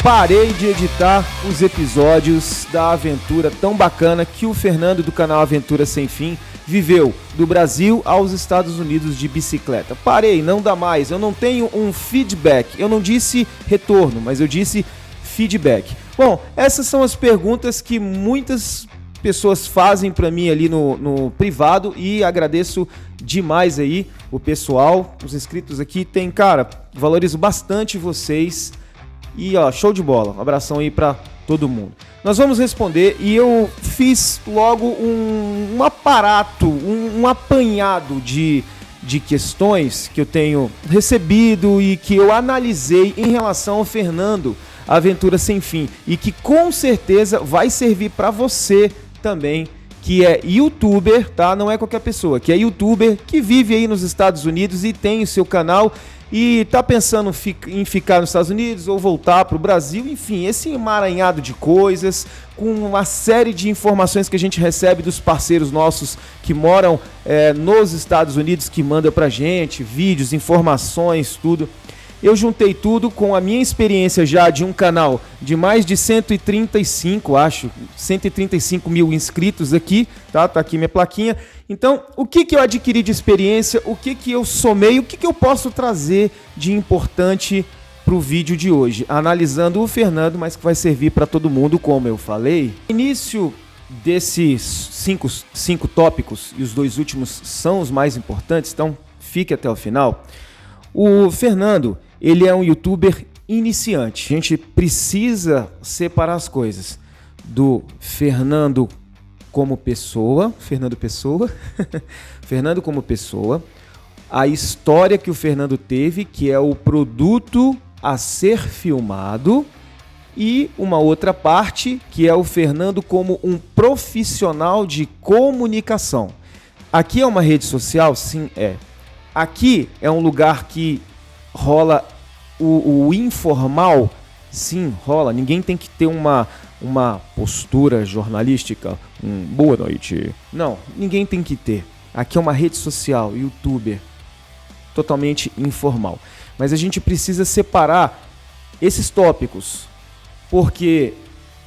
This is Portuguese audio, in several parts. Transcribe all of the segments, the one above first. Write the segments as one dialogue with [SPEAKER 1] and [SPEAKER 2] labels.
[SPEAKER 1] parei de editar os episódios da aventura tão bacana que o Fernando do canal Aventura Sem Fim viveu do Brasil aos Estados Unidos de bicicleta. Parei, não dá mais, eu não tenho um feedback, eu não disse retorno, mas eu disse feedback. Bom, essas são as perguntas que muitas pessoas fazem para mim ali no privado e agradeço demais aí o pessoal, os inscritos aqui. Tem, cara, valorizo bastante vocês e ó, show de bola, um abração aí para todo mundo. Nós vamos responder e eu fiz logo um aparato, um apanhado de questões que eu tenho recebido e que eu analisei em relação ao Fernando Aventura Sem Fim e que com certeza vai servir para você também, que é youtuber, tá? Não é qualquer pessoa, que é youtuber, que vive aí nos Estados Unidos e tem o seu canal e tá pensando em ficar nos Estados Unidos ou voltar pro Brasil, enfim, esse emaranhado de coisas, com uma série de informações que a gente recebe dos parceiros nossos que moram nos Estados Unidos, que mandam pra gente, vídeos, informações, tudo. Eu juntei tudo com a minha experiência já de um canal de mais de 135 mil inscritos aqui, tá? Tá aqui minha plaquinha. Então, o que eu adquiri de experiência, o que eu somei, o que eu posso trazer de importante pro vídeo de hoje, analisando o Fernando, mas que vai servir para todo mundo, como eu falei. Início desses cinco tópicos, e os dois últimos são os mais importantes, então fique até o final. O Fernando, ele é um youtuber iniciante. A gente precisa separar as coisas do Fernando como pessoa, Fernando como pessoa, a história que o Fernando teve, que é o produto a ser filmado, e uma outra parte, que é o Fernando como um profissional de comunicação. Aqui é uma rede social? Sim, é. Aqui é um lugar que rola o informal? Sim, rola. Ninguém tem que ter uma postura jornalística, boa noite. Não, ninguém tem que ter. Aqui é uma rede social, youtuber, totalmente informal. Mas a gente precisa separar esses tópicos, porque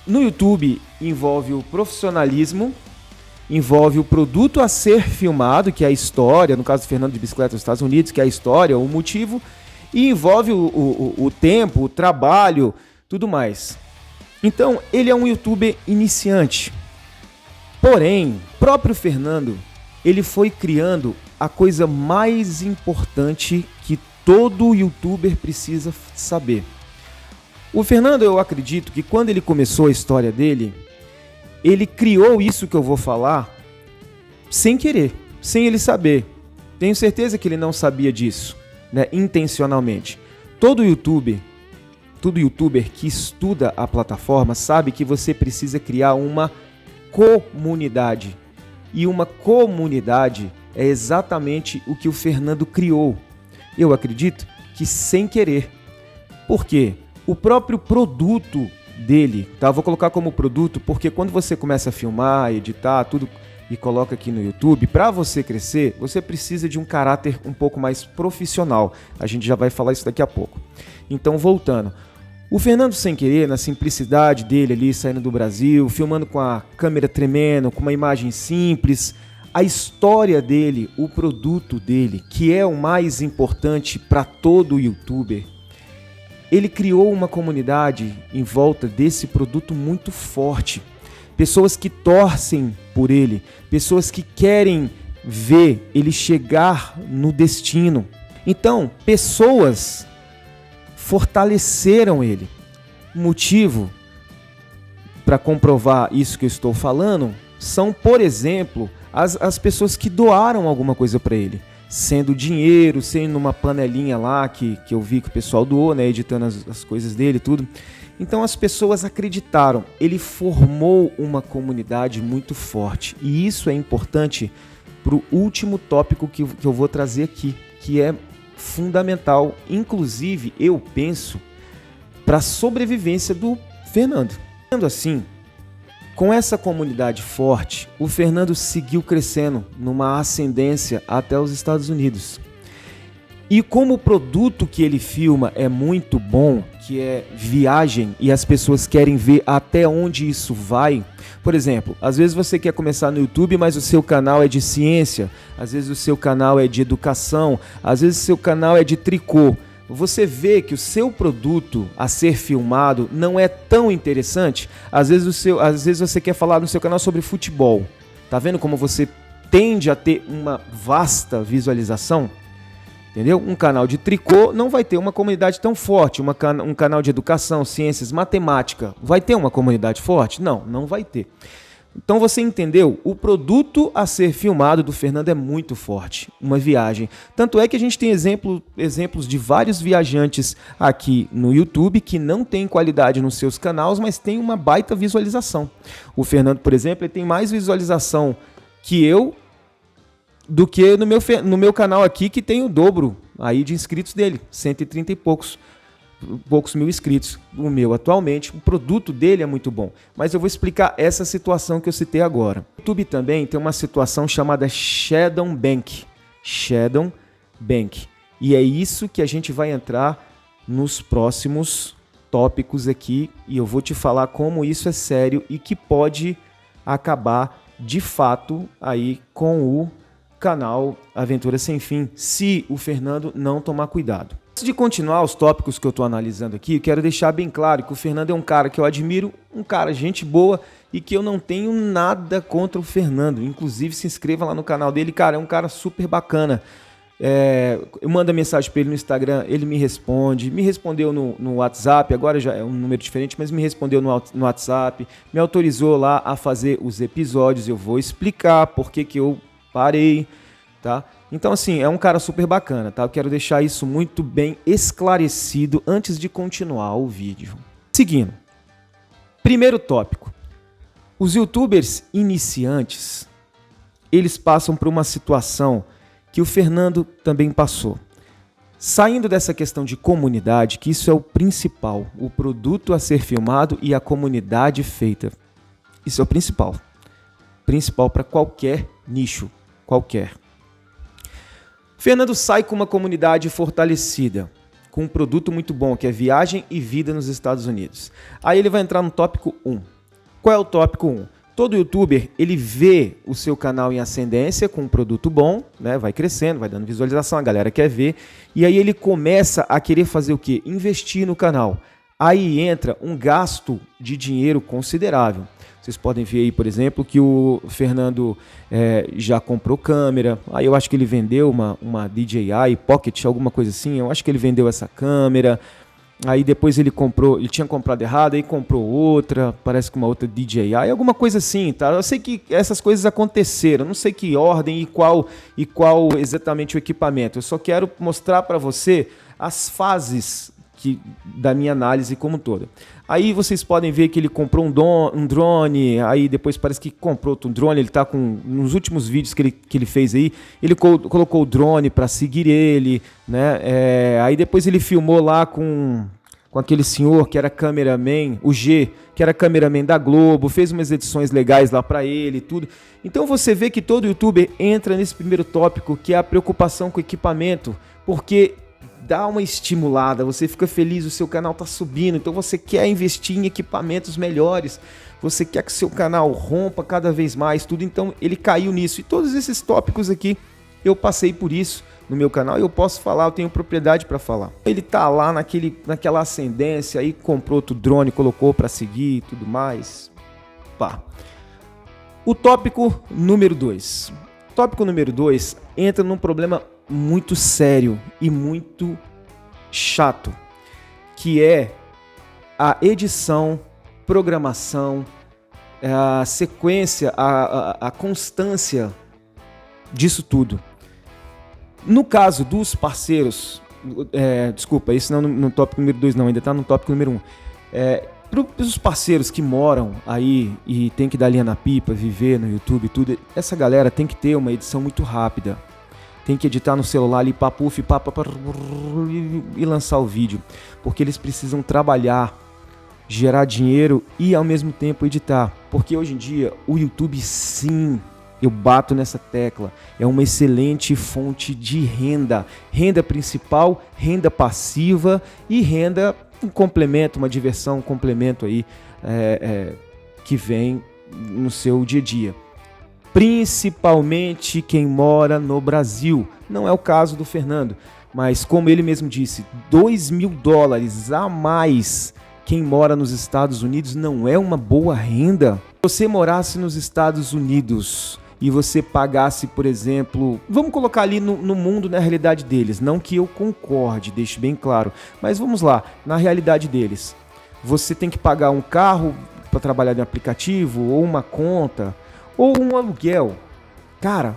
[SPEAKER 1] no YouTube envolve o profissionalismo, envolve o produto a ser filmado, que é a história, no caso do Fernando de bicicleta nos Estados Unidos, que é a história, o motivo, e envolve o tempo, o trabalho, tudo mais. Então, ele é um youtuber iniciante. Porém, o próprio Fernando, ele foi criando a coisa mais importante que todo youtuber precisa saber. O Fernando, eu acredito que quando ele começou a história dele, ele criou isso que eu vou falar sem querer, sem ele saber. Tenho certeza que ele não sabia disso, né, intencionalmente. Todo youtuber que estuda a plataforma sabe que você precisa criar uma comunidade. E uma comunidade é exatamente o que o Fernando criou. Eu acredito que sem querer. Por quê? O próprio produto dele, tá? Vou colocar como produto porque quando você começa a filmar, editar, tudo e coloca aqui no YouTube, para você crescer, você precisa de um caráter um pouco mais profissional. A gente já vai falar isso daqui a pouco. Então, voltando. O Fernando Sem Querer, na simplicidade dele ali, saindo do Brasil, filmando com a câmera tremendo, com uma imagem simples, a história dele, o produto dele, que é o mais importante para todo youtuber, ele criou uma comunidade em volta desse produto muito forte. Pessoas que torcem por ele, pessoas que querem ver ele chegar no destino. Então, pessoas fortaleceram ele. O motivo para comprovar isso que eu estou falando são, por exemplo, as pessoas que doaram alguma coisa para ele. Sendo dinheiro, sendo uma panelinha lá que eu vi que o pessoal doou, né, editando as coisas dele e tudo. Então as pessoas acreditaram, ele formou uma comunidade muito forte. E isso é importante para o último tópico que eu vou trazer aqui, que é fundamental, inclusive, eu penso, para a sobrevivência do Fernando. Sendo assim, com essa comunidade forte, o Fernando seguiu crescendo numa ascendência até os Estados Unidos. E como o produto que ele filma é muito bom, que é viagem e as pessoas querem ver até onde isso vai. Por exemplo, às vezes você quer começar no YouTube, mas o seu canal é de ciência, às vezes o seu canal é de educação, às vezes o seu canal é de tricô. Você vê que o seu produto a ser filmado não é tão interessante. Às vezes você quer falar no seu canal sobre futebol. Tá vendo como você tende a ter uma vasta visualização? Entendeu? Um canal de tricô não vai ter uma comunidade tão forte. Um canal de educação, ciências, matemática, vai ter uma comunidade forte? Não, não vai ter. Então você entendeu? O produto a ser filmado do Fernando é muito forte. Uma viagem. Tanto é que a gente tem exemplos de vários viajantes aqui no YouTube que não tem qualidade nos seus canais, mas tem uma baita visualização. O Fernando, por exemplo, ele tem mais visualização que eu do que no meu canal aqui, que tem o dobro aí de inscritos dele, 130 e poucos mil inscritos. O meu atualmente, o produto dele é muito bom, mas eu vou explicar essa situação que eu citei agora. O YouTube também tem uma situação chamada Shadow Bank, e é isso que a gente vai entrar nos próximos tópicos aqui, e eu vou te falar como isso é sério e que pode acabar de fato aí com o canal Aventura Sem Fim, se o Fernando não tomar cuidado. Antes de continuar os tópicos que eu estou analisando aqui, eu quero deixar bem claro que o Fernando é um cara que eu admiro, um cara gente boa e que eu não tenho nada contra o Fernando. Inclusive, se inscreva lá no canal dele, cara, é um cara super bacana. Eu mando mensagem para ele no Instagram, ele me respondeu no WhatsApp, agora já é um número diferente, mas me respondeu no WhatsApp, me autorizou lá a fazer os episódios, eu vou explicar por que eu parei, tá? Então, assim, é um cara super bacana, tá? Eu quero deixar isso muito bem esclarecido antes de continuar o vídeo. Seguindo. Primeiro tópico. Os YouTubers iniciantes, eles passam por uma situação que o Fernando também passou. Saindo dessa questão de comunidade, que isso é o principal, o produto a ser filmado e a comunidade feita. Isso é o principal. Principal para qualquer nicho, qualquer. Fernando sai com uma comunidade fortalecida, com um produto muito bom, que é viagem e vida nos Estados Unidos. Aí ele vai entrar no tópico 1. Qual é o tópico 1? Todo youtuber, ele vê o seu canal em ascendência com um produto bom, né? Vai crescendo, vai dando visualização, a galera quer ver. E aí ele começa a querer fazer o quê? Investir no canal. Aí entra um gasto de dinheiro considerável. Vocês podem ver aí, por exemplo, que o Fernando já comprou câmera. Aí eu acho que ele vendeu uma DJI Pocket, alguma coisa assim. Eu acho que ele vendeu essa câmera. Aí depois ele tinha comprado errado, aí comprou outra, parece que uma outra DJI, alguma coisa assim, tá? Eu sei que essas coisas aconteceram, não sei que ordem e qual exatamente o equipamento. Eu só quero mostrar para você as fases da minha análise como toda. Aí vocês podem ver que ele comprou um drone, aí depois parece que comprou outro drone, ele tá nos últimos vídeos que ele fez aí, ele colocou o drone para seguir ele, né? Aí depois ele filmou lá com aquele senhor que era cameraman, o G, que era cameraman da Globo, fez umas edições legais lá para ele e tudo. Então você vê que todo youtuber entra nesse primeiro tópico, que é a preocupação com o equipamento, porque dá uma estimulada, você fica feliz, o seu canal está subindo, então você quer investir em equipamentos melhores, você quer que seu canal rompa cada vez mais, tudo, então ele caiu nisso. E todos esses tópicos aqui, eu passei por isso no meu canal e eu posso falar, eu tenho propriedade para falar. Ele tá lá naquela ascendência, aí comprou outro drone, colocou para seguir e tudo mais. Pá. O tópico número 2. Tópico número 2 entra num problema muito sério e muito chato, que é a edição, programação, a sequência, a constância disso tudo. No caso dos parceiros, desculpa, esse não é no tópico número 2 não, ainda está no tópico número 1. Para os parceiros que moram aí e tem que dar linha na pipa, viver no YouTube e tudo, essa galera tem que ter uma edição muito rápida. Tem que editar no celular ali, papuf, e lançar o vídeo. Porque eles precisam trabalhar, gerar dinheiro e ao mesmo tempo editar. Porque hoje em dia o YouTube, sim, eu bato nessa tecla, é uma excelente fonte de renda. Renda principal, renda passiva e renda um complemento, uma diversão, um complemento aí que vem no seu dia a dia. Principalmente quem mora no Brasil. Não é o caso do Fernando, mas como ele mesmo disse, $2.000 a mais. Quem mora nos Estados Unidos não é uma boa renda. Se você morasse nos Estados Unidos e você pagasse, por exemplo, vamos colocar ali no mundo, na realidade deles, não que eu concorde, deixe bem claro, mas vamos lá, na realidade deles. Você tem que pagar um carro para trabalhar no aplicativo, ou uma conta, ou um aluguel. Cara,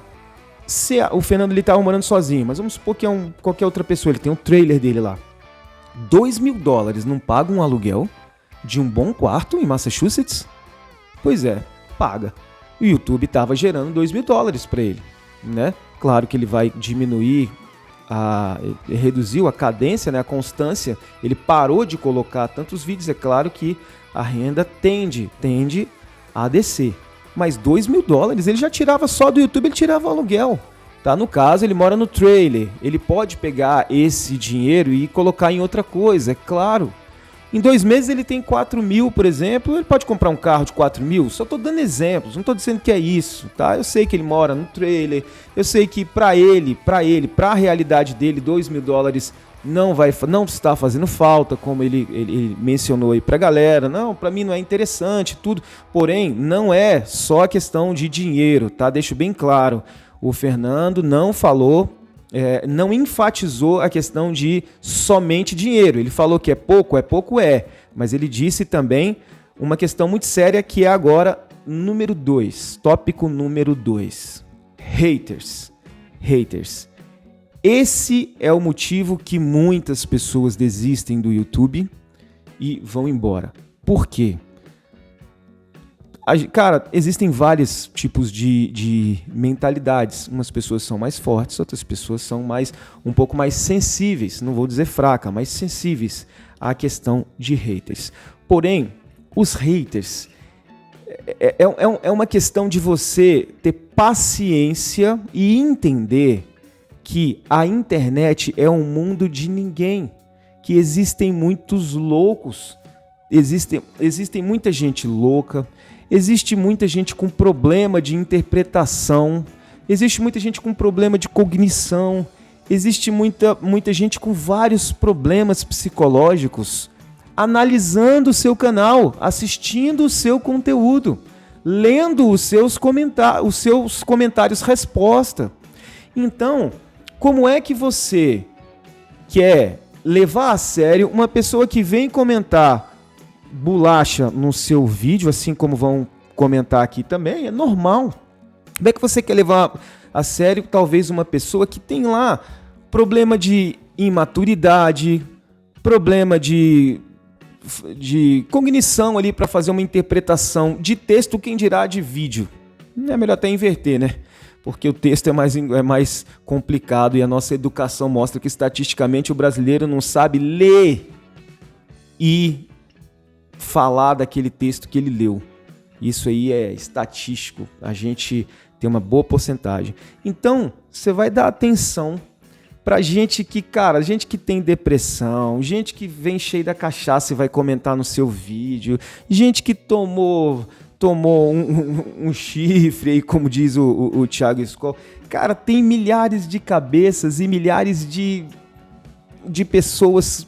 [SPEAKER 1] o Fernando ele tá morando sozinho, mas vamos supor que é qualquer outra pessoa, ele tem um trailer dele lá. $2.000 não paga um aluguel de um bom quarto em Massachusetts? Pois é, paga. O YouTube estava gerando $2.000 para ele, né? Claro que ele vai diminuir, reduziu a cadência, né? A constância. Ele parou de colocar tantos vídeos. É claro que a renda tende a descer. Mas $2.000 ele já tirava só do YouTube, ele tirava o aluguel. Tá? No caso, ele mora no trailer. Ele pode pegar esse dinheiro e colocar em outra coisa, é claro. Em 2 meses ele tem 4.000, por exemplo, ele pode comprar um carro de 4.000. Só tô dando exemplos, não tô dizendo que é isso, tá? Eu sei que ele mora no trailer, eu sei que pra a realidade dele, $2.000 não está fazendo falta, como ele mencionou aí pra galera. Não, pra mim não é interessante, tudo. Porém, não é só a questão de dinheiro, tá? Deixo bem claro. O Fernando não falou, não enfatizou a questão de somente dinheiro. Ele falou que é pouco, mas ele disse também uma questão muito séria que é agora número 2, tópico número 2. Haters. Esse é o motivo que muitas pessoas desistem do YouTube e vão embora. Por quê? Cara, existem vários tipos de mentalidades. Umas pessoas são mais fortes, outras pessoas são um pouco mais sensíveis. Não vou dizer fraca, mas sensíveis à questão de haters. Porém, os haters é uma questão de você ter paciência e entender que a internet é um mundo de ninguém, que existem muitos loucos, existem muita gente louca. Existe muita gente com problema de interpretação, existe muita gente com problema de cognição, existe muita gente com vários problemas psicológicos analisando o seu canal, assistindo o seu conteúdo, lendo os seus comentários resposta. Então, como é que você quer levar a sério uma pessoa que vem comentar bolacha no seu vídeo, assim como vão comentar aqui também? É normal. Como é que você quer levar a sério talvez uma pessoa que tem lá problema de imaturidade, problema de cognição ali para fazer uma interpretação de texto, quem dirá de vídeo? É melhor até inverter, né? Porque o texto é mais complicado e a nossa educação mostra que estatisticamente o brasileiro não sabe ler e falar daquele texto que ele leu. Isso aí é estatístico. A gente tem uma boa porcentagem. Então, você vai dar atenção pra gente que tem depressão, gente que vem cheio da cachaça e vai comentar no seu vídeo, gente que tomou um chifre aí, como diz o Thiago Skol. Cara, tem milhares de cabeças e milhares de pessoas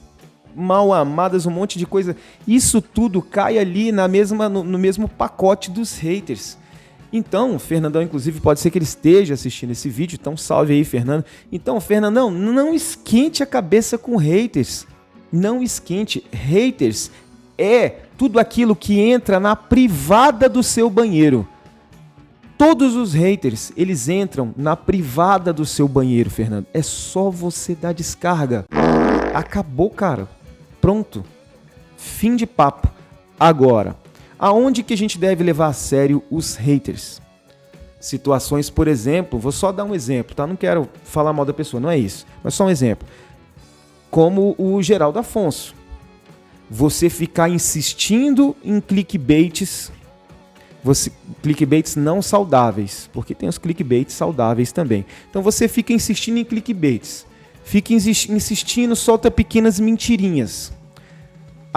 [SPEAKER 1] mal amadas, um monte de coisa. Isso tudo cai ali no mesmo pacote dos haters. Então, o Fernandão, inclusive, pode ser que ele esteja assistindo esse vídeo, então salve aí, Fernando. Então, Fernandão, não esquente a cabeça com haters. Não esquente. Haters é tudo aquilo que entra na privada do seu banheiro. Todos os haters, eles entram na privada do seu banheiro, Fernando. É só você dar descarga. Acabou, cara. Pronto. Fim de papo. Agora, aonde que a gente deve levar a sério os haters? Situações, por exemplo, vou só dar um exemplo, tá? Não quero falar mal da pessoa, não é isso. Mas só um exemplo. Como o Geraldo Afonso. Você ficar insistindo em clickbaits, clickbaits não saudáveis, porque tem os clickbaits saudáveis também. Então você fica insistindo em clickbaits. Fica insistindo, solta pequenas mentirinhas.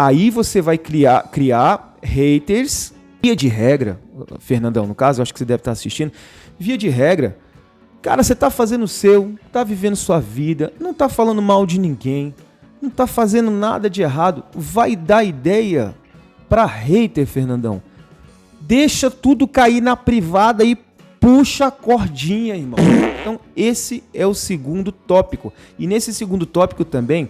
[SPEAKER 1] Aí você vai criar haters, via de regra, Fernandão, no caso, eu acho que você deve estar assistindo, via de regra, cara, você tá fazendo o seu, tá vivendo sua vida, não tá falando mal de ninguém, não tá fazendo nada de errado, vai dar ideia pra hater, Fernandão. Deixa tudo cair na privada e puxa a cordinha, irmão. Então, esse é o segundo tópico. E nesse segundo tópico também,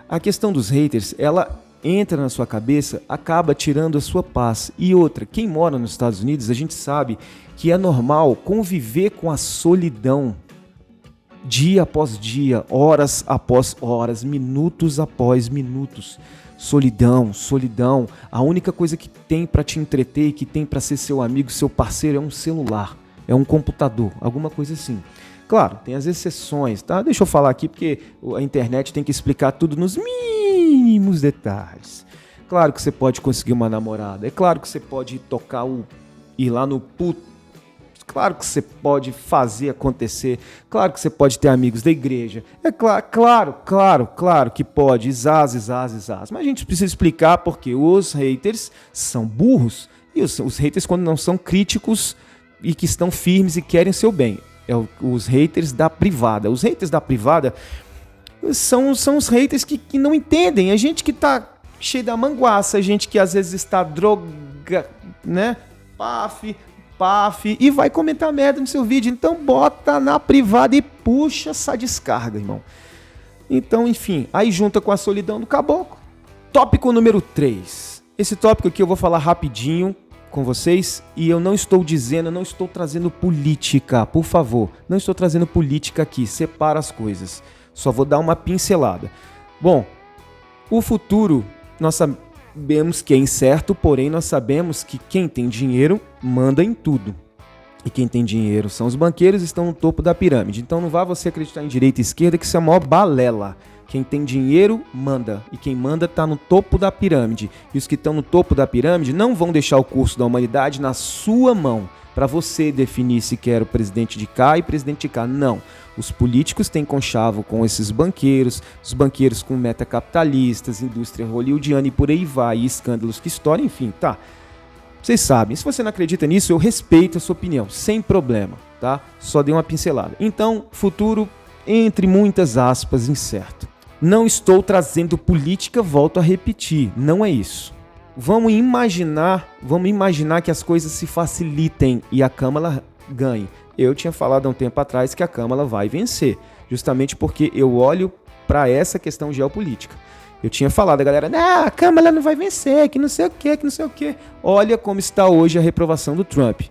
[SPEAKER 1] a questão dos haters, ela entra na sua cabeça, acaba tirando a sua paz. E outra, quem mora nos Estados Unidos, a gente sabe que é normal conviver com a solidão dia após dia, horas após horas, minutos após minutos. Solidão, solidão. A única coisa que tem pra te entreter e que tem pra ser seu amigo, seu parceiro é um celular, é um computador, alguma coisa assim. Claro, tem as exceções, tá? Deixa eu falar aqui porque a internet tem que explicar tudo nos mínimos detalhes. Claro que você pode conseguir uma namorada, é claro que você pode ir lá no puto. Claro que você pode fazer acontecer, claro que você pode ter amigos da igreja, é claro que pode, zaz. Mas a gente precisa explicar porque os haters são burros e os haters quando não são críticos e que estão firmes e querem seu bem. Os haters da privada. Os haters da privada são os haters que não entendem, é gente que tá cheio da manguaça, é gente que às vezes está droga, né, paf, e vai comentar merda no seu vídeo. Então bota na privada e puxa essa descarga, irmão. Então, enfim, aí junta com a solidão do caboclo. Tópico número 3. Esse tópico aqui eu vou falar rapidinho com vocês e eu não estou trazendo política, por favor. Não estou trazendo política aqui, separa as coisas. Só vou dar uma pincelada. Bom, o futuro, nós sabemos que é incerto, porém nós sabemos que quem tem dinheiro manda em tudo. E quem tem dinheiro são os banqueiros, estão no topo da pirâmide. Então não vá você acreditar em direita e esquerda, que isso é a maior balela. Quem tem dinheiro manda, e quem manda está no topo da pirâmide. E os que estão no topo da pirâmide não vão deixar o curso da humanidade na sua mão, para você definir se quer o presidente de cá e presidente de cá. Não. Os políticos têm conchavo com esses banqueiros, os banqueiros com metacapitalistas, indústria hollywoodiana e por aí vai, e escândalos que estouram, enfim, tá. Vocês sabem, se você não acredita nisso, eu respeito a sua opinião, sem problema, tá? Só dei uma pincelada. Então, futuro, entre muitas aspas, incerto. Não estou trazendo política, volto a repetir, não é isso. Vamos imaginar que as coisas se facilitem e a Câmara ganhe. Eu tinha falado há um tempo atrás que a Câmara vai vencer, justamente porque eu olho para essa questão geopolítica. Eu tinha falado, a galera, a Câmara não vai vencer, que não sei o que. Olha como está hoje a reprovação do Trump.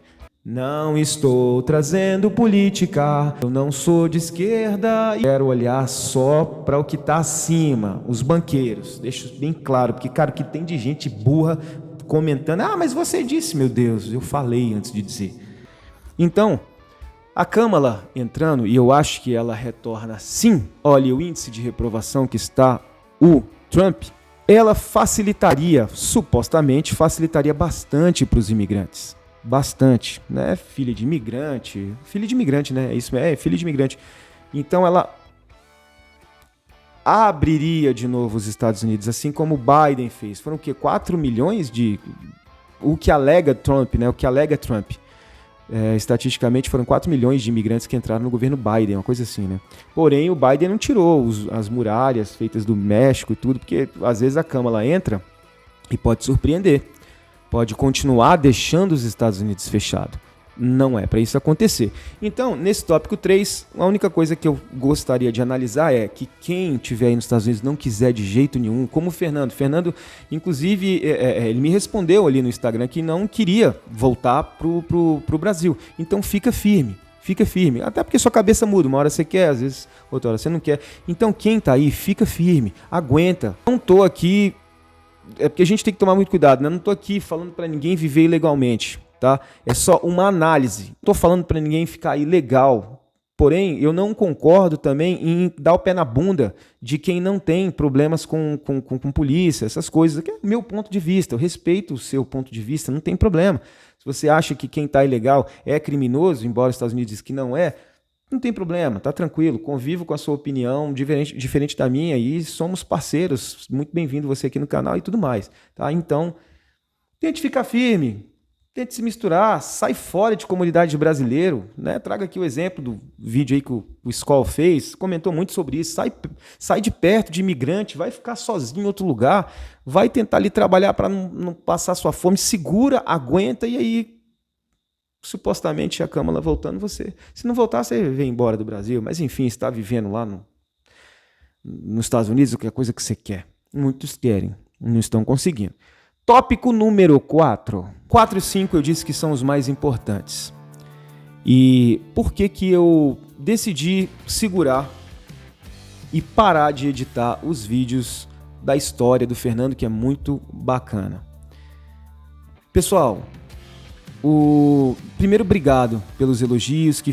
[SPEAKER 1] Não estou trazendo política, eu não sou de esquerda, quero olhar só para o que está acima, os banqueiros. Deixo bem claro, porque, cara, o que tem de gente burra comentando, mas você disse, meu Deus, eu falei antes de dizer. Então, a Câmara entrando, e eu acho que ela retorna sim, olha o índice de reprovação que está o Trump, ela supostamente facilitaria bastante para os imigrantes. Bastante, né? Filha de imigrante, né? Isso é, filha de imigrante. Então ela abriria de novo os Estados Unidos, assim como o Biden fez. Foram o quê? 4 milhões de... O que alega Trump, né? Estatisticamente foram 4 milhões de imigrantes que entraram no governo Biden, uma coisa assim, né? Porém, o Biden não tirou as muralhas feitas do México e tudo, porque às vezes a Câmara entra e pode surpreender. Pode continuar deixando os Estados Unidos fechados. Não é para isso acontecer. Então, nesse tópico 3, a única coisa que eu gostaria de analisar é que quem estiver aí nos Estados Unidos não quiser de jeito nenhum, como o Fernando. Inclusive, ele me respondeu ali no Instagram que não queria voltar pro Brasil. Então, fica firme. Até porque sua cabeça muda. Uma hora você quer, às vezes outra hora você não quer. Então, quem tá aí, fica firme. Aguenta. Não tô aqui... É porque a gente tem que tomar muito cuidado, né? Não tô aqui falando para ninguém viver ilegalmente, tá? É só uma análise. Não tô falando para ninguém ficar ilegal. Porém, eu não concordo também em dar o pé na bunda de quem não tem problemas com polícia, essas coisas. Que é o meu ponto de vista. Eu respeito o seu ponto de vista, não tem problema. Se você acha que quem tá ilegal é criminoso, embora os Estados Unidos diz que não é, Não tem problema, tá tranquilo, convivo com a sua opinião, diferente da minha, e somos parceiros, muito bem-vindo você aqui no canal e tudo mais, tá? Então, tente ficar firme, tente se misturar, sai fora de comunidade de brasileiro, né? Traga aqui o exemplo do vídeo aí que o Skol fez, comentou muito sobre isso, sai de perto de imigrante, vai ficar sozinho em outro lugar, vai tentar ali trabalhar para não passar sua fome, segura, aguenta e aí supostamente a Câmara voltando, se não voltar, você vem embora do Brasil, mas enfim, está vivendo lá nos Estados Unidos, que é a coisa que você quer. Muitos querem, não estão conseguindo. Tópico número 4. 4 e 5 eu disse que são os mais importantes. E por que eu decidi segurar e parar de editar os vídeos da história do Fernando, que é muito bacana. Pessoal, primeiro, obrigado pelos elogios, que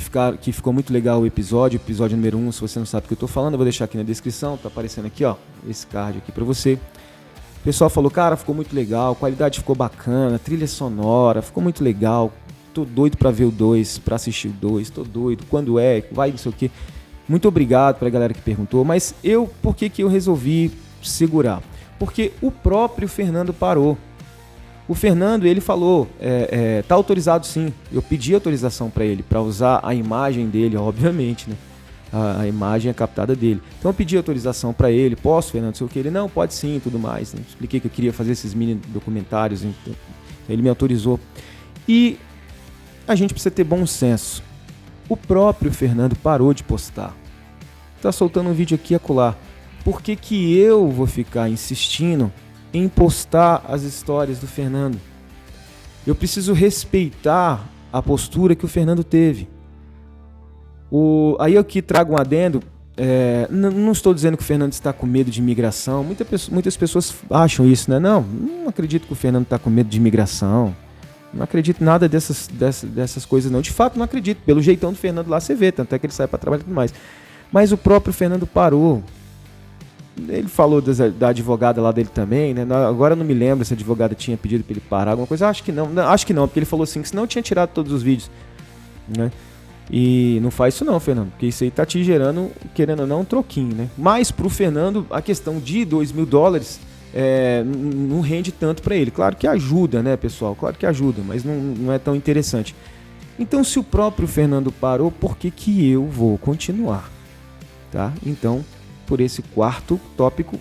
[SPEAKER 1] ficou muito legal o episódio número 1, se você não sabe o que eu tô falando, eu vou deixar aqui na descrição, tá aparecendo aqui, ó, esse card aqui pra você. O pessoal falou, cara, ficou muito legal, a qualidade ficou bacana, trilha sonora, ficou muito legal, tô doido pra ver o 2, pra assistir o 2, tô doido, quando vai, não sei o que. Muito obrigado pra galera que perguntou, mas por que eu resolvi segurar? Porque o próprio Fernando parou. O Fernando, ele falou, tá autorizado sim, eu pedi autorização para ele, para usar a imagem dele, obviamente, né? A imagem é captada dele. Então eu pedi autorização para ele, posso, Fernando, sei o que? Ele, não, pode sim, tudo mais. Né? Expliquei que eu queria fazer esses mini documentários, então ele me autorizou. E a gente precisa ter bom senso. O próprio Fernando parou de postar. Tá soltando um vídeo aqui e acolá. Por que eu vou ficar insistindo em postar as histórias do Fernando? Eu preciso respeitar a postura que o Fernando teve. Aí eu aqui trago um adendo, não estou dizendo que o Fernando está com medo de imigração, muitas pessoas acham isso, né? Não acredito que o Fernando está com medo de imigração, não acredito em nada dessas coisas não, de fato não acredito, pelo jeitão do Fernando lá você vê, tanto é que ele sai para trabalhar e tudo mais, mas o próprio Fernando parou. Ele falou da advogada lá dele também, né? Agora eu não me lembro se a advogada tinha pedido para ele parar alguma coisa. Acho que não, porque ele falou assim, que senão eu tinha tirado todos os vídeos, né? E não faz isso não, Fernando, porque isso aí tá te gerando, querendo ou não, um troquinho, né? Mas pro Fernando, a questão de $2.000 não rende tanto para ele. Claro que ajuda, né, pessoal? Claro que ajuda, mas não é tão interessante. Então, se o próprio Fernando parou, por que eu vou continuar? Tá? Então, por esse quarto tópico,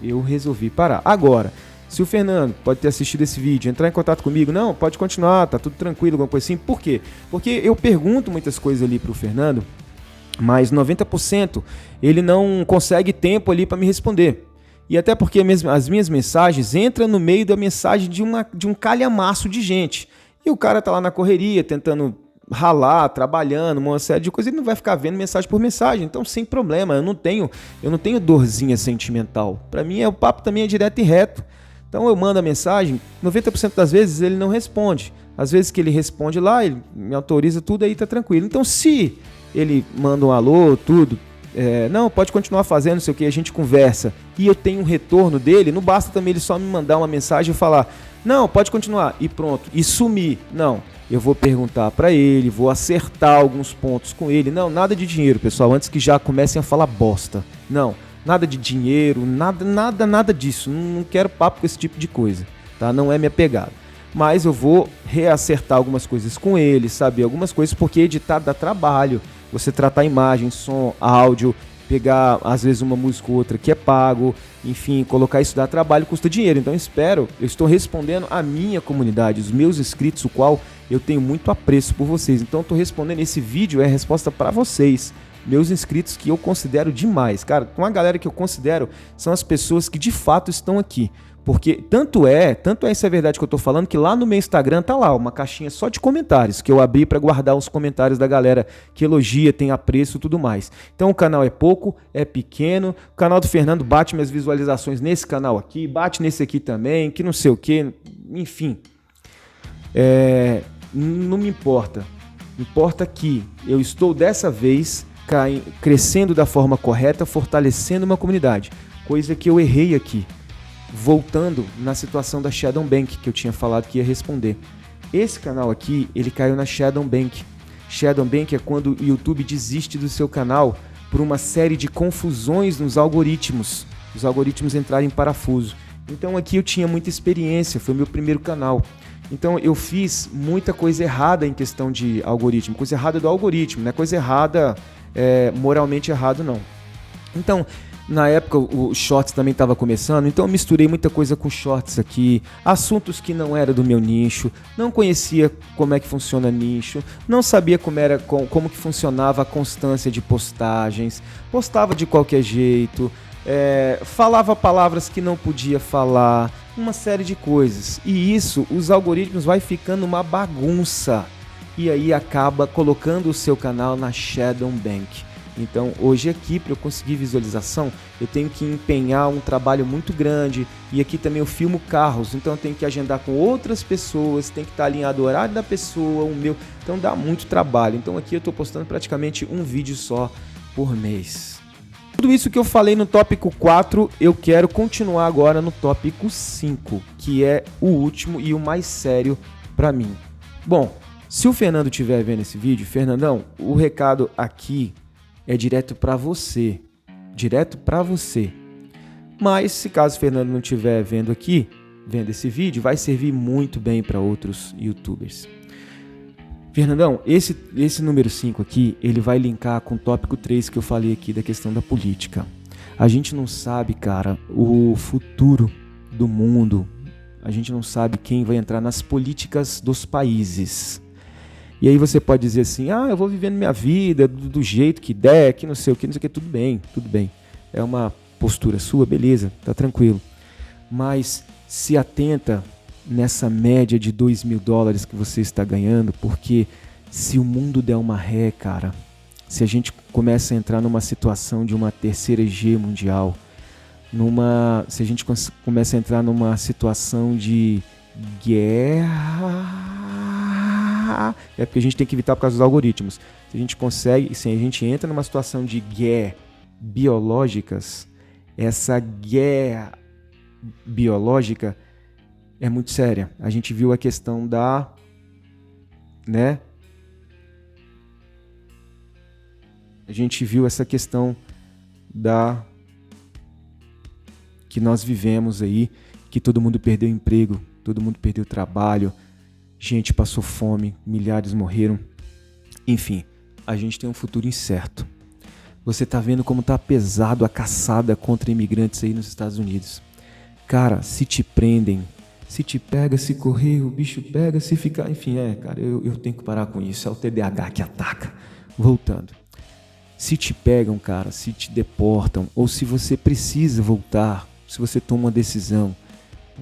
[SPEAKER 1] eu resolvi parar. Agora, se o Fernando pode ter assistido esse vídeo, entrar em contato comigo, não, pode continuar, tá tudo tranquilo, alguma coisa assim. Por quê? Porque eu pergunto muitas coisas ali pro Fernando, mas 90% ele não consegue tempo ali para me responder. E até porque as minhas mensagens entram no meio da mensagem de um calhamaço de gente. E o cara tá lá na correria, tentando ralar, trabalhando, uma série de coisas, ele não vai ficar vendo mensagem por mensagem, então sem problema, eu não tenho dorzinha sentimental, para mim o papo também é direto e reto, então eu mando a mensagem, 90% das vezes ele não responde, às vezes que ele responde lá, ele me autoriza tudo, aí tá tranquilo, então se ele manda um alô, tudo, não, pode continuar fazendo, não sei o que, a gente conversa, e eu tenho um retorno dele, não basta também ele só me mandar uma mensagem e falar, não, pode continuar, e pronto, e sumir, não. Eu vou perguntar para ele, vou acertar alguns pontos com ele. Não, nada de dinheiro, pessoal, antes que já comecem a falar bosta. Não, nada de dinheiro, nada disso. Não quero papo com esse tipo de coisa, tá? Não é minha pegada. Mas eu vou reacertar algumas coisas com ele, sabe? Algumas coisas, porque editar dá trabalho. Você tratar imagem, som, áudio, pegar às vezes uma música ou outra que é pago, enfim, colocar isso dá trabalho, custa dinheiro. Então eu estou respondendo a minha comunidade, os meus inscritos, o qual eu tenho muito apreço por vocês. Então eu estou respondendo, esse vídeo é a resposta para vocês, meus inscritos, que eu considero demais. Cara, uma galera que eu considero são as pessoas que de fato estão aqui. Porque tanto é isso é verdade que eu tô falando, que lá no meu Instagram tá lá uma caixinha só de comentários, que eu abri para guardar os comentários da galera que elogia, tem apreço e tudo mais. Então o canal é pouco, é pequeno, o canal do Fernando bate minhas visualizações nesse canal aqui, bate nesse aqui também, que não sei o que, enfim. Não me importa. Importa que eu estou dessa vez crescendo da forma correta, fortalecendo uma comunidade, coisa que eu errei aqui. Voltando na situação da Shadow Bank, que eu tinha falado que ia responder. Esse canal aqui, ele caiu na Shadow Bank. Shadow Ban é quando o YouTube desiste do seu canal por uma série de confusões nos algoritmos. Os algoritmos entraram em parafuso. Então aqui eu tinha muita experiência, foi meu primeiro canal. Então eu fiz muita coisa errada em questão de algoritmo. Coisa errada do algoritmo, não é coisa errada, moralmente errado não. Então, na época o Shorts também estava começando, então eu misturei muita coisa com Shorts aqui, assuntos que não era do meu nicho, não conhecia como é que funciona nicho, não sabia como que funcionava a constância de postagens, postava de qualquer jeito, falava palavras que não podia falar, uma série de coisas. E isso, os algoritmos vai ficando uma bagunça e aí acaba colocando o seu canal na Shadow Ban. Então hoje aqui, para eu conseguir visualização, eu tenho que empenhar um trabalho muito grande, e aqui também eu filmo carros, então eu tenho que agendar com outras pessoas, tem que estar alinhado o horário da pessoa, o meu, então dá muito trabalho. Então aqui eu estou postando praticamente um vídeo só por mês. Tudo isso que eu falei no tópico 4, eu quero continuar agora no tópico 5, que é o último e o mais sério para mim. Bom, se o Fernando estiver vendo esse vídeo, Fernandão, o recado aqui é direto para você, Mas se caso o Fernando não estiver vendo esse vídeo, vai servir muito bem para outros YouTubers. Fernandão, esse número 5 aqui, ele vai linkar com o tópico 3 que eu falei aqui da questão da política. A gente não sabe, cara, o futuro do mundo. A gente não sabe quem vai entrar nas políticas dos países. E aí você pode dizer assim, eu vou vivendo minha vida do jeito que der, que não sei o que, tudo bem. É uma postura sua, beleza, tá tranquilo. Mas se atenta nessa média de $2.000 que você está ganhando, porque se o mundo der uma ré, cara, se a gente começa a entrar numa situação de uma terceira G mundial, se a gente começa a entrar numa situação de guerra, é porque a gente tem que evitar por causa dos algoritmos. Se a gente consegue, se a gente entra numa situação de guerra biológicas, essa guerra biológica é muito séria. A gente viu a questão a gente viu essa questão que nós vivemos aí, que todo mundo perdeu emprego, todo mundo perdeu trabalho, gente passou fome, milhares morreram. Enfim, a gente tem um futuro incerto. Você tá vendo como tá pesado a caçada contra imigrantes aí nos Estados Unidos. Cara, se te prendem, se te pega, se correr, o bicho pega, se ficar... Enfim, cara, eu tenho que parar com isso. É o TDAH que ataca. Voltando. Se te pegam, cara, se te deportam, ou se você precisa voltar, se você toma uma decisão,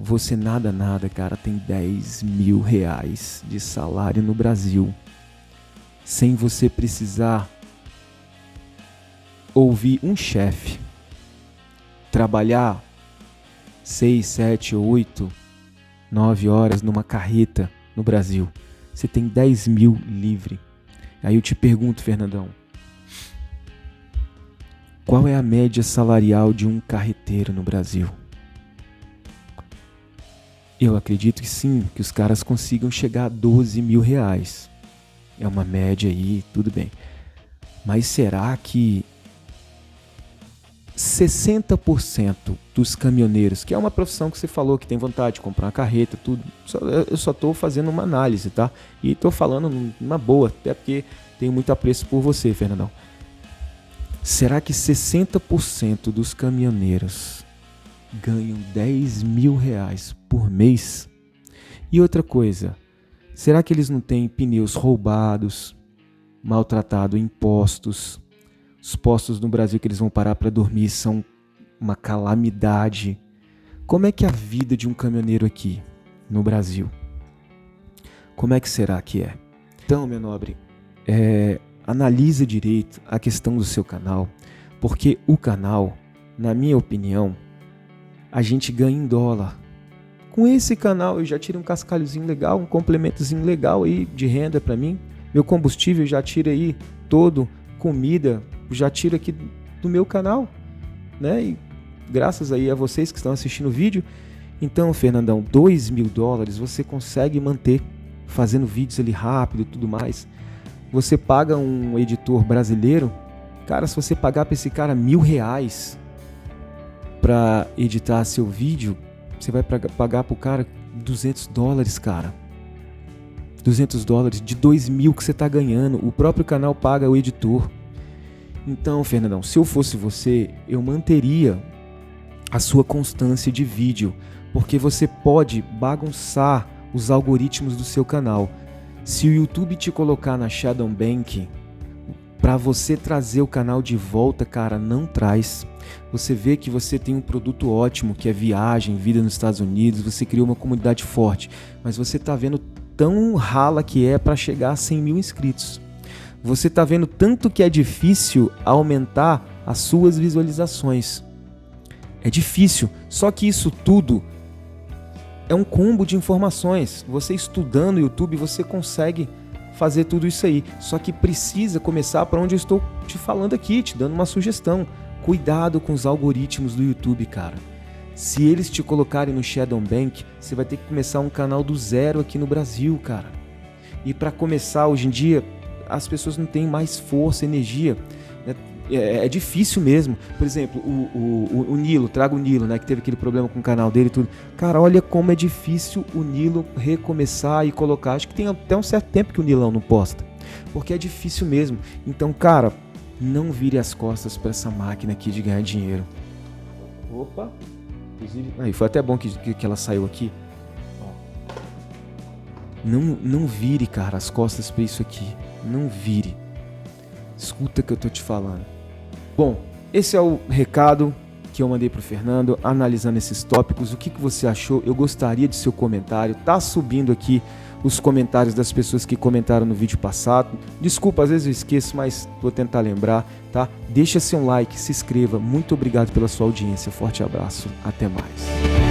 [SPEAKER 1] você nada, cara, tem R$10.000 de salário no Brasil, sem você precisar ouvir um chefe, trabalhar 6, 7, 8, 9 horas numa carreta no Brasil. Você tem 10.000 livre. Aí eu te pergunto, Fernandão, qual é a média salarial de um carreteiro no Brasil? Eu acredito que sim, que os caras consigam chegar a R$12.000. É uma média aí, tudo bem. Mas será que 60% dos caminhoneiros, que é uma profissão que você falou que tem vontade de comprar uma carreta, tudo, eu só estou fazendo uma análise, tá? E estou falando numa boa, até porque tenho muito apreço por você, Fernandão. Será que 60% dos caminhoneiros ganham R$10.000 por mês? E outra coisa, será que eles não têm pneus roubados, maltratados, impostos? Os postos no Brasil que eles vão parar para dormir são uma calamidade. Como é que é a vida de um caminhoneiro aqui no Brasil? Como é que será que é? Então, meu nobre, analisa direito a questão do seu canal, porque o canal, na minha opinião, a gente ganha em dólar. Com esse canal eu já tiro um cascalhozinho legal, um complementozinho legal aí de renda para mim. Meu combustível já tira aí todo, comida, já tiro aqui do meu canal, né? E graças aí a vocês que estão assistindo o vídeo. Então, Fernandão, R$2.000 você consegue manter fazendo vídeos ali rápido e tudo mais. você paga um editor brasileiro, cara, se você pagar para esse cara R$1.000 para editar seu vídeo, você vai pagar pro cara $200, cara. $200 de 2.000 que você tá ganhando. O próprio canal paga o editor. Então, Fernandão, se eu fosse você, eu manteria a sua constância de vídeo, porque você pode bagunçar os algoritmos do seu canal. Se o YouTube te colocar na Shadow Bank, para você trazer o canal de volta, cara, não traz. Você vê que você tem um produto ótimo, que é viagem, vida nos Estados Unidos, você criou uma comunidade forte, mas você tá vendo tão rala que é para chegar a 100 mil inscritos. Você tá vendo tanto que é difícil aumentar as suas visualizações. É difícil, só que isso tudo é um combo de informações. Você estudando o YouTube, você consegue fazer tudo isso aí. Só que precisa começar para onde eu estou te falando aqui, te dando uma sugestão. Cuidado com os algoritmos do YouTube, cara. Se eles te colocarem no Shadow Bank, você vai ter que começar um canal do zero aqui no Brasil, cara. E para começar, hoje em dia, as pessoas não têm mais força, energia. É difícil mesmo. Por exemplo, o Nilo, traga o Nilo, né, que teve aquele problema com o canal dele e tudo. Cara, olha como é difícil o Nilo recomeçar e colocar. Acho que tem até um certo tempo que o Nilão não posta, porque é difícil mesmo. Então, cara, não vire as costas para essa máquina aqui de ganhar dinheiro. Opa! Inclusive, aí foi até bom que ela saiu aqui. Não vire, cara, as costas para isso aqui. Não vire. Escuta o que eu tô te falando. Bom, esse é o recado que eu mandei pro Fernando, analisando esses tópicos. O que você achou? Eu gostaria de seu comentário. Tá subindo aqui os comentários das pessoas que comentaram no vídeo passado. Desculpa, às vezes eu esqueço, mas vou tentar lembrar, tá? Deixa seu like, se inscreva. Muito obrigado pela sua audiência. Forte abraço. Até mais.